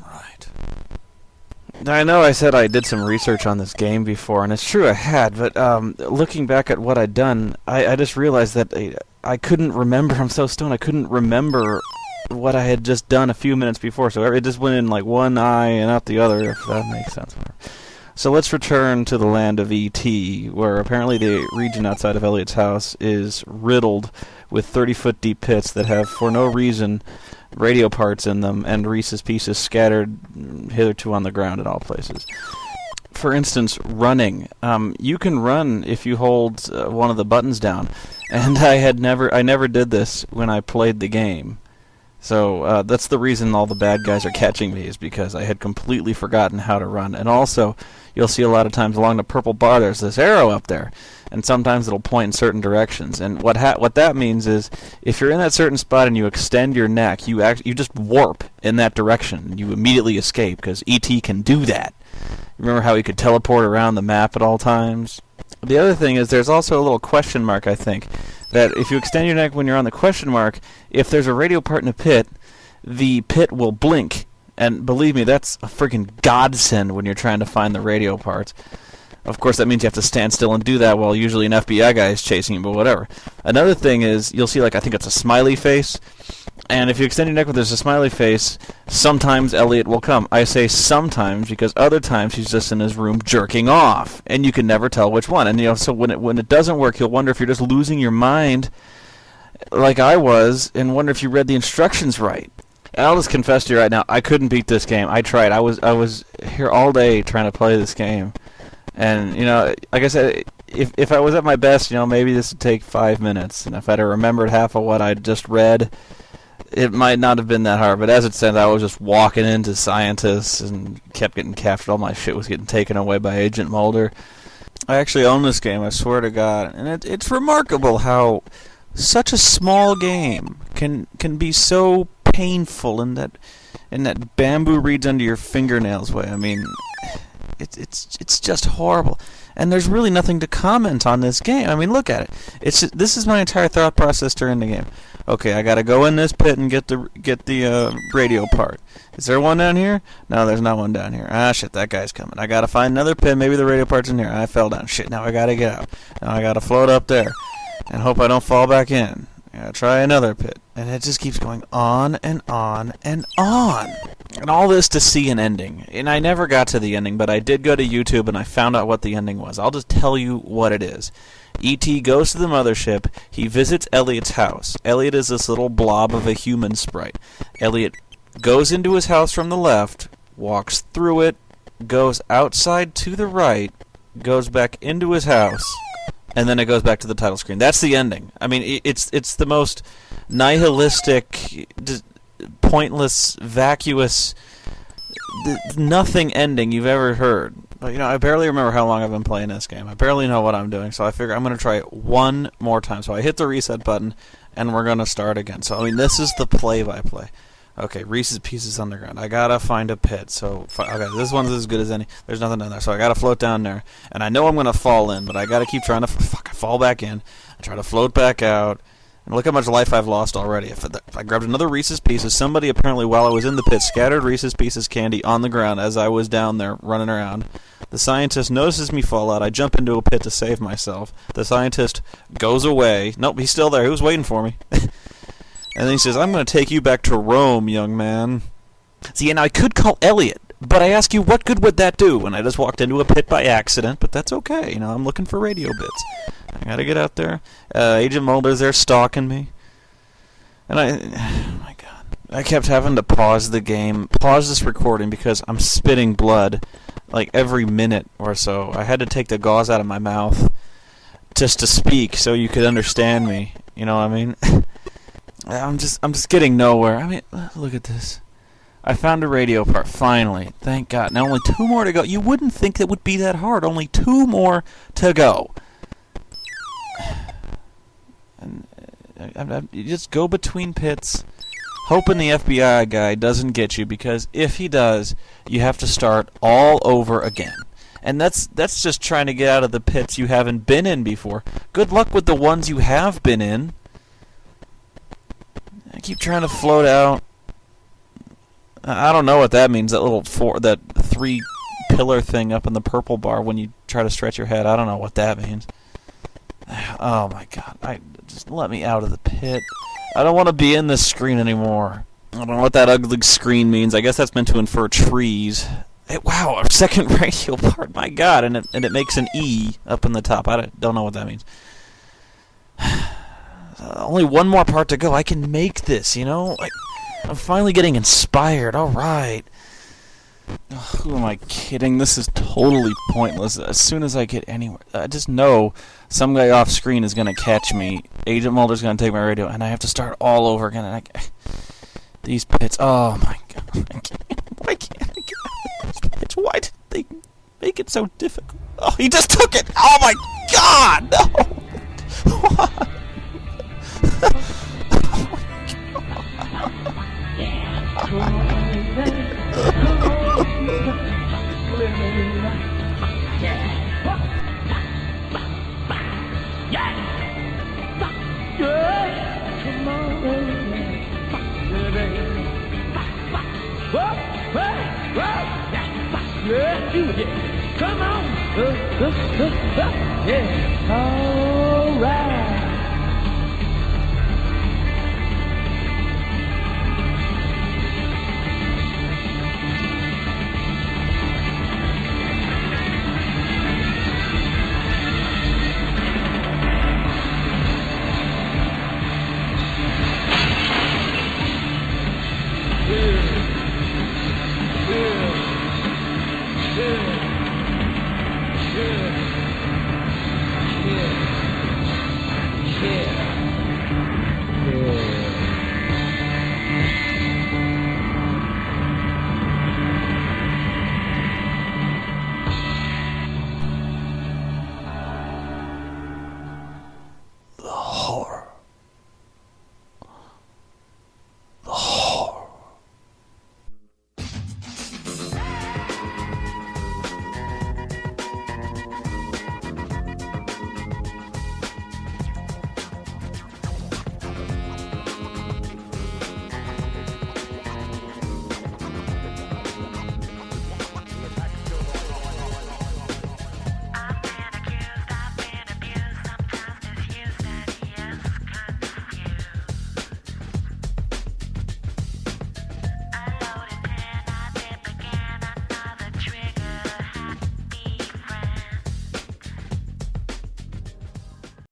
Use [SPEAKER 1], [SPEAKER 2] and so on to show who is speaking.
[SPEAKER 1] Right. I know I said I did some research on this game before, and it's true I had, but looking back at what I'd done, I just realized that I couldn't remember. I'm so stoned, I couldn't remember what I had just done a few minutes before, so it just went in like one eye and out the other, if that makes sense. So let's return to the land of E.T., where apparently the region outside of Elliot's house is riddled with 30-foot deep pits that have, for no reason, radio parts in them and Reese's Pieces scattered hitherto on the ground in all places. For instance, running. You can run if you hold one of the buttons down, and I never did this when I played the game. So that's the reason all the bad guys are catching me, is because I had completely forgotten how to run. And also, you'll see a lot of times along the purple bar there's this arrow up there, and sometimes it'll point in certain directions. And what that means is, if you're in that certain spot and you extend your neck, you just warp in that direction. You immediately escape, because E.T. can do that. Remember how he could teleport around the map at all times? The other thing is, there's also a little question mark, I think, that if you extend your neck when you're on the question mark, if there's a radio part in a pit, the pit will blink. And believe me, that's a freaking godsend when you're trying to find the radio parts. Of course, that means you have to stand still and do that while usually an FBI guy is chasing you, but whatever. Another thing is, you'll see, like, I think it's a smiley face. And if you extend your neck when there's a smiley face, sometimes Elliot will come. I say sometimes because other times he's just in his room jerking off, and you can never tell which one. And so when it doesn't work, you'll wonder if you're just losing your mind, like I was, and wonder if you read the instructions right. And I'll just confess to you right now, I couldn't beat this game. I tried. I was here all day trying to play this game, and like I said, if I was at my best, maybe this would take 5 minutes, and if I'd have remembered half of what I'd just read, it might not have been that hard. But as it stands, I was just walking into scientists and kept getting captured. All my shit was getting taken away by Agent Mulder. I actually own this game, I swear to God. And it's remarkable how such a small game can be so painful in that bamboo reads under your fingernails way. I mean, it's just horrible. And there's really nothing to comment on this game. I mean, look at it. This is my entire thought process during the game. Okay, I gotta go in this pit and get the radio part. Is there one down here? No, there's not one down here. Ah, shit, that guy's coming. I gotta find another pit. Maybe the radio part's in here. I fell down. Shit, now I gotta get out. Now I gotta float up there and hope I don't fall back in. I gotta try another pit. And it just keeps going on and on and on. And all this to see an ending. And I never got to the ending, but I did go to YouTube and I found out what the ending was. I'll just tell you what it is. E.T. goes to the mothership. He visits Elliot's house. Elliot is this little blob of a human sprite. Elliot goes into his house from the left, walks through it, goes outside to the right, goes back into his house, and then it goes back to the title screen. That's the ending. I mean, it's the most nihilistic, pointless, vacuous, nothing ending you've ever heard. But, I barely remember how long I've been playing this game. I barely know what I'm doing, so I figure I'm going to try it one more time. So I hit the reset button, and we're going to start again. So, I mean, this is the play-by-play. Okay, Reese's Pieces on the ground. I got to find a pit. So, okay, this one's as good as any. There's nothing down there, so I got to float down there. And I know I'm going to fall in, but I got to keep trying to fall back in. I try to float back out. And look how much life I've lost already. If I grabbed another Reese's Pieces, somebody apparently, while I was in the pit, scattered Reese's Pieces candy on the ground as I was down there running around. The scientist notices me fall out. I jump into a pit to save myself. The scientist goes away. Nope, he's still there. He was waiting for me. And then he says, I'm going to take you back to Rome, young man. See, and I could call Elliot, but I ask you, what good would that do? And I just walked into a pit by accident, but that's okay. I'm looking for radio bits. I gotta get out there. Agent Mulder's there stalking me. And oh my God. I kept having to pause the game, pause this recording, because I'm spitting blood like every minute or so. I had to take the gauze out of my mouth just to speak so you could understand me. You know what I mean? I'm just getting nowhere. I mean, look at this. I found a radio part, finally. Thank God. Now only 2 more to go. You wouldn't think it would be that hard. Only 2 more to go. And you just go between pits, hoping the FBI guy doesn't get you, because if he does, you have to start all over again. And that's just trying to get out of the pits you haven't been in before. Good luck with the ones you have been in. I keep trying to float out. I don't know what that means. That three pillar thing up in the purple bar when you try to stretch your head. I don't know what that means. Oh my god! Just let me out of the pit. I don't want to be in this screen anymore. I don't know what that ugly screen means. I guess that's meant to infer trees. Hey, wow, our second radial part. My god, and it makes an E up in the top. I don't know what that means. Only one more part to go. I can make this, you know? I'm finally getting inspired. Alright. Who am I kidding? This is totally pointless. As soon as I get anywhere, I just know some guy off screen is going to catch me. Agent Mulder's going to take my radio, and I have to start all over again. And these pits, oh my god. Why can't I get out of these pits? Why did they make it so difficult? Oh, he just took it! Oh my god! No! What?
[SPEAKER 2] Come on! Yeah, alright.